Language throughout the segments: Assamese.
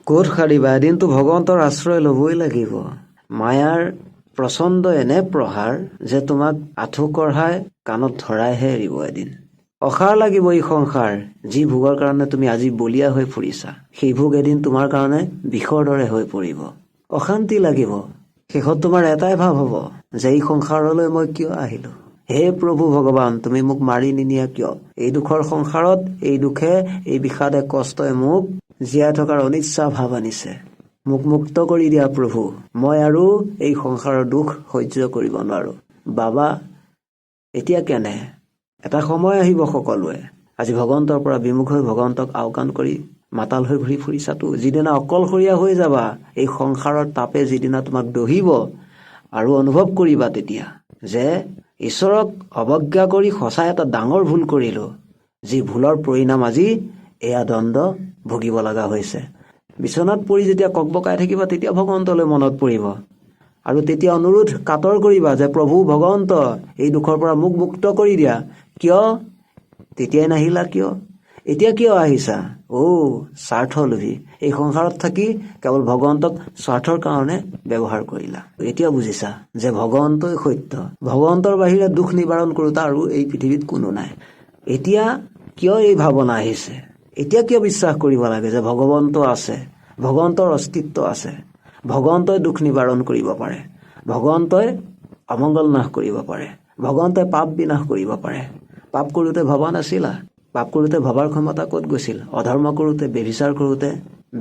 ক'ত সাৰিবা, এদিনতো ভগৱন্তৰ আশ্ৰয় ল'বই লাগিব। মায়াৰ প্ৰচণ্ড এনে প্ৰহাৰ যে তোমাক আঁঠু কঢ়াই কাণত ধৰাইহে এৰিব এদিন। অসাৰ লাগিব এই সংসাৰ, যি ভোগৰ কাৰণে তুমি আজি বলিয়া হৈ ফুৰিছা, সেই ভোগ এদিন তোমাৰ কাৰণে বিষৰ দৰে হৈ পৰিব। অশান্তি লাগিব। শেষত তোমাৰ এটাই ভাৱ হ'ব যে এই সংসাৰলৈ মই কিয় আহিলো। হে প্ৰভু ভগৱান, তুমি মোক মাৰি নিনিয়া কিয়? এই দুখৰ সংসাৰত এই দুখে, এই বিষাদে, কষ্টই মোক জীয়াই থকাৰ অনিচ্ছা ভাৱ আনিছে। মোক মুক্ত কৰি দিয়া প্ৰভু, মই আৰু এই সংসাৰৰ দুখ সহ্য কৰিব নোৱাৰো। বাবা, এতিয়া কেনে? এটা সময় আহিব সকলোৱে। আজি ভগৱন্তৰ পৰা বিমুখ হৈ ভগৱন্তক আওকাণ কৰি মাতাল হৈ ঘূৰি ফুৰিছাতো, যিদিনা অকলশৰীয়া হৈ যাবা, এই সংসাৰৰ তাপে যিদিনা তোমাক দহিব আৰু অনুভৱ কৰিবা তেতিয়া যে ঈশ্বৰক অৱজ্ঞা কৰি সঁচাই এটা ডাঙৰ ভুল কৰিলো, যি ভুলৰ পৰিণাম আজি এয়া দণ্ড ভুগিব লগা হৈছে। বিচনাত পৰি যেতিয়া ককবকাই থাকিবা তেতিয়া ভগৱন্তলৈ মনত পৰিব আৰু তেতিয়া অনুৰোধ কাতৰ কৰিবা যে প্ৰভু ভগৱন্ত, এই দুখৰ পৰা মোক মুক্ত কৰি দিয়া। কিয় তেতিয়াই নাহিলা? কিয় এতিয়া কিয় আহিছা? স্বাৰ্থলোভী। এই সংসাৰত থাকি কেৱল ভগৱন্তক স্বাৰ্থৰ কাৰণে ব্যৱহাৰ কৰিলা। এতিয়া বুজিছা যে ভগৱন্তই সত্য, ভগৱন্তৰ বাহিৰে দুখ নিবাৰণ কৰোতা আৰু এই পৃথিৱীত কোনো নাই। এতিয়া কিয় এই ভাৱনা আহিছে? এতিয়া কিয় বিশ্বাস কৰিব লাগে যে ভগৱন্ত আছে, ভগৱন্তৰ অস্তিত্ব আছে, ভগৱন্তই দুখ নিবাৰণ কৰিব পাৰে, ভগৱন্তই অমংগল নাশ কৰিব পাৰে, ভগৱন্তই পাপ বিনাশ কৰিব পাৰে। পাপ কৰোঁতে ভবা নাছিলা? পাপ কৰোঁতে ভবাৰ ক্ষমতা ক'ত গৈছিল? অধৰ্ম কৰোঁতে, ব্যভিচাৰ কৰোঁতে,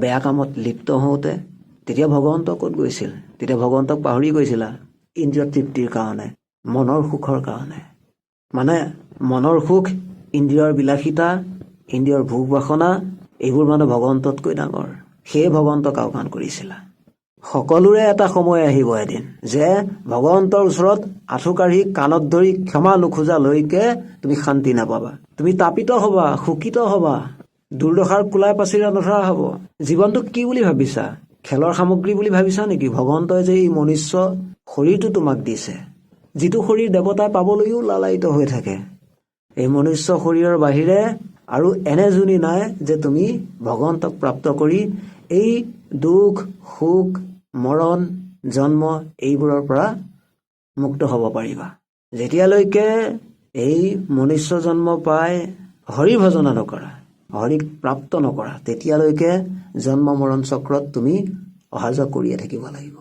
বেয়া কামত লিপ্ত হওঁতে তেতিয়া ভগৱন্ত ক'ত গৈছিল? তেতিয়া ভগৱন্তক পাহৰি গৈছিলা ইন্দ্ৰিয় তৃপ্তিৰ কাৰণে, মনৰ সুখৰ কাৰণে। মানে মনৰ সুখ, ইন্দ্ৰিয়ৰ বিলাসিতা, ইন্দ্ৰিয়ৰ ভোগ বাসনা, এইবোৰ মানে ভগৱন্ততকৈ ডাঙৰ। সেয়ে ভগৱন্তক আওকাণ কৰিছিলা। সকলোৰে এটা সময় আহিব এদিন যে ভগৱন্তৰ ওচৰত আঁঠু কাঢ়ি কাণত ধৰি ক্ষমা নোখোজালৈকে তুমি শান্তি নাপাবা। তুমি তাপিত হবা, শোকিত হবা, দুৰ্দশাৰ কোলাই পাচিৰে নধৰা হব। জীৱনটোক কি বুলি ভাবিছা? খেলৰ সামগ্ৰী বুলি ভাবিছা নেকি? ভগৱন্তই যে এই মনুষ্য শৰীৰটো তোমাক দিছে, যিটো শৰীৰ দেৱতাই পাবলৈও লালায়িত হৈ থাকে, এই মনুষ্য শৰীৰৰ বাহিৰে আৰু এনে যোনি নাই যে তুমি ভগৱন্তক প্ৰাপ্ত কৰি এই দুখ, সুখ, মৰণ, জন্ম এইবোৰৰ পৰা মুক্ত হ'ব পাৰিবা। যেতিয়ালৈকে এই মনুষ্য জন্ম পাই হৰি ভজনা নকৰা, হৰিক প্ৰাপ্ত নকৰা, তেতিয়ালৈকে জন্ম মৰণ চক্ৰত তুমি অহা যোৱা কৰিয়ে থাকিব লাগিব।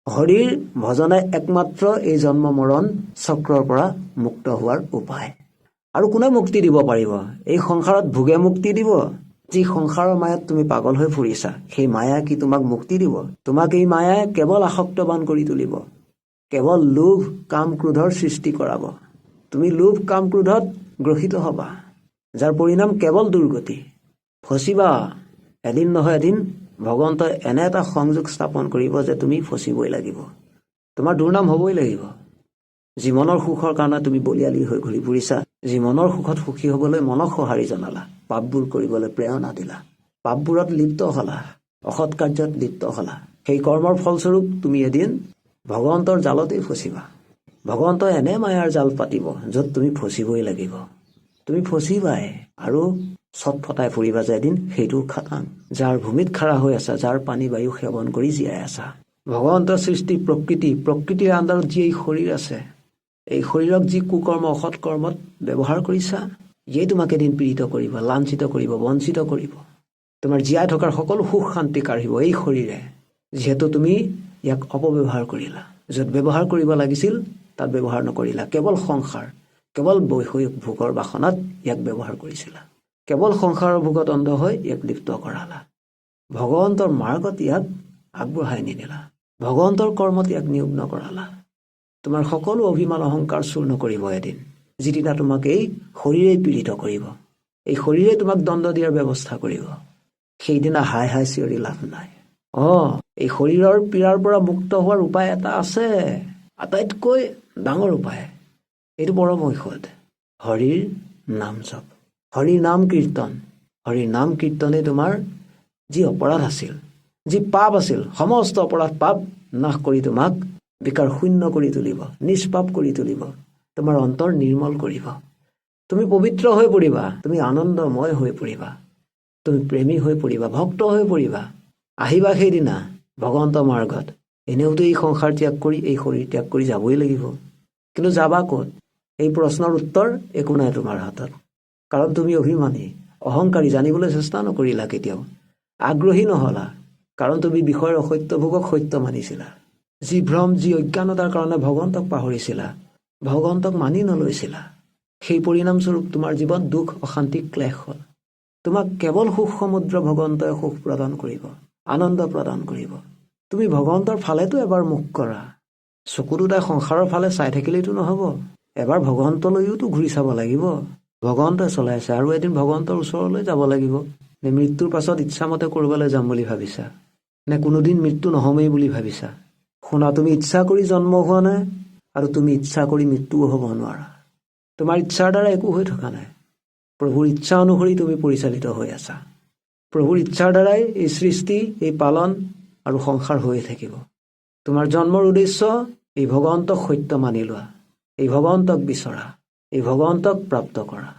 হৰিৰ ভজনাই একমাত্ৰ এই জন্ম মৰণ চক্ৰৰ পৰা মুক্ত হোৱাৰ উপায়। আৰু কোনে মুক্তি দিব পাৰিব? এই সংসাৰত ভোগে মুক্তি দিব? যি সংসাৰৰ মায়াত তুমি পাগল হৈ ফুৰিছা, সেই মায়া কি তোমাক মুক্তি দিব? তোমাক এই মায়াই কেৱল আসক্তবান কৰি তুলিব, কেৱল লোভ, কাম, ক্ৰোধৰ সৃষ্টি কৰাব। তুমি লোভ, কাম, ক্ৰোধত গ্ৰসিত হবা, যাৰ পৰিণাম কেৱল দুৰ্গতি। ফচিবা। এদিন নহয় এদিন ভগৱন্তই এনে এটা সংযোগ স্থাপন কৰিব যে তুমি ফচিবই লাগিব, তোমাৰ দুৰ্নাম হবই লাগিব। যি মনৰ সুখৰ কাৰণে তুমি বলিয়ালি হৈ ঘূৰি ফুৰিছা, যি মনৰ সুখত সুখী হবলৈ মনক সঁহাৰি জনালা, পাপবোৰ কৰিবলৈ প্ৰেৰণা দিলা, পাপবোৰত লিপ্ত হলা, অসৎ কাৰ্যত লিপ্ত হলা, সেই কৰ্মৰ ফলস্বৰূপ তুমি এদিন ভগৱন্তৰ জালতেই ফচিবা। ভগৱন্তই এনে মায়াৰ জাল পাতিব য'ত তুমি ফচিবই লাগিব। তুমি ফচিবাই আৰু ছটফটাই ফুৰিবা যে এদিন সেইটো খাটাং। যাৰ ভূমিত খাৰা হৈ আছা, যাৰ পানী বায়ু সেৱন কৰি জীয়াই আছা, ভগৱন্তৰ সৃষ্টি প্ৰকৃতি, প্ৰকৃতিৰ আণ্ডাৰত যি এই শৰীৰ আছে, এই শৰীৰক যি কুকৰ্ম, অসৎ কৰ্মত ব্যৱহাৰ কৰিছা, ইয়েই তোমাক এদিন পীড়িত কৰিব, লাঞ্ছিত কৰিব, বঞ্চিত কৰিব। তোমাৰ জীয়াই থকাৰ সকলো সুখ শান্তি কাঢ়িব এই শৰীৰে, যিহেতু তুমি ইয়াক অপব্যৱহাৰ কৰিলা। য'ত ব্যৱহাৰ কৰিব লাগিছিল তাত ব্যৱহাৰ নকৰিলা। কেৱল সংসাৰ, কেৱল বৈষয়িক ভোগৰ বাসনাত ইয়াক ব্যৱহাৰ কৰিছিলা। কেৱল সংসাৰৰ ভোগত অন্ধ হৈ ইয়াক লিপ্ত কৰালা। ভগৱন্তৰ মাৰ্গত ইয়াক আগবঢ়াই নিনিলা, ভগৱন্তৰ কৰ্মত ইয়াক নিয়োগ নকৰালা। তোমাৰ সকলো অভিমান অহংকাৰ চূৰ্ণ কৰিব এদিন, যিদিনা তোমাক এই শৰীৰেই পীড়িত কৰিব, এই শৰীৰে তোমাক দণ্ড দিয়াৰ ব্যৱস্থা কৰিব। সেইদিনা হাই হাই চিঞৰি লাভ নাই। এই শৰীৰৰ পীড়াৰ পৰা মুক্ত হোৱাৰ উপায় এটা আছে, আটাইতকৈ ডাঙৰ উপায়। এইটো পৰম ঔষধ, হৰিৰ নাম জপ, হৰিৰ নাম কীৰ্তন। হৰিৰ নাম কীৰ্তনে তোমাৰ যি অপৰাধ আছিল, যি পাপ আছিল, সমস্ত অপৰাধ পাপ নাশ কৰি তোমাক বিকাৰ শূন্য কৰি তুলিব, নিষ্পাপ কৰি তুলিব, তোমাৰ অন্তৰ নিৰ্মল কৰিব। তুমি পবিত্ৰ হৈ পৰিবা, তুমি আনন্দময় হৈ পৰিবা, তুমি প্ৰেমী হৈ পৰিবা, ভক্ত হৈ পৰিবা। আহিবা সেইদিনা ভগৱন্ত মাৰ্গত। এনেওতো এই সংসাৰ ত্যাগ কৰি, এই শৰীৰ ত্যাগ কৰি যাবই লাগিব, কিন্তু যাবা ক'ত? এই প্ৰশ্নৰ উত্তৰ একো নাই তোমাৰ হাতত। কাৰণ তুমি অভিমানী, অহংকাৰী, জানিবলৈ চেষ্টা নকৰিলা কেতিয়াও। আগ্ৰহী নহলা, কাৰণ তুমি বিষয়ৰ অসত্যভোগক সত্য মানিছিলা। যি ভ্ৰম, যি অজ্ঞানতাৰ কাৰণে ভগৱন্তক পাহৰিছিলা, ভগৱন্তক মানি নলৈছিলা, সেই পৰিণামস্বৰূপ তোমাৰ জীৱন দুখ, অশান্তি, ক্লেশ হ'ল। তোমাক কেৱল সুখ সমুদ্ৰ ভগৱন্তই সুখ প্ৰদান কৰিব, আনন্দ প্ৰদান কৰিব। তুমি ভগৱন্তৰ ফালেতো এবাৰ মুখ কৰা। চকু দুটাই সংসাৰৰ ফালে চাই থাকিলেইতো নহ'ব, এবাৰ ভগৱন্তলৈওতো ঘূৰি চাব লাগিব। ভগৱন্তই চলাইছে, আৰু এদিন ভগৱন্তৰ ওচৰলৈ যাব লাগিব। নে মৃত্যুৰ পাছত ইচ্ছামতে ক'ৰবালৈ যাম বুলি ভাবিছা? নে কোনোদিন মৃত্যু নহমেই বুলি ভাবিছা? শুনা, তুমি ইচ্ছা কৰি জন্ম হোৱা নাই, আৰু তুমি ইচ্ছা কৰি মৃত্যুও হ'ব নোৱাৰা। তোমাৰ ইচ্ছাৰ দ্বাৰা একো হৈ থকা নাই। প্ৰভুৰ ইচ্ছা অনুসৰি তুমি পৰিচালিত হৈ আছা। প্ৰভুৰ ইচ্ছাৰ দ্বাৰাই এই সৃষ্টি, এই পালন আৰু সংসাৰ হৈয়ে থাকিব। তোমাৰ জন্মৰ উদ্দেশ্য এই ভগৱন্তক সত্য মানি লোৱা, এই ভগৱন্তক বিচৰা, এই ভগৱন্তক প্ৰাপ্ত কৰা।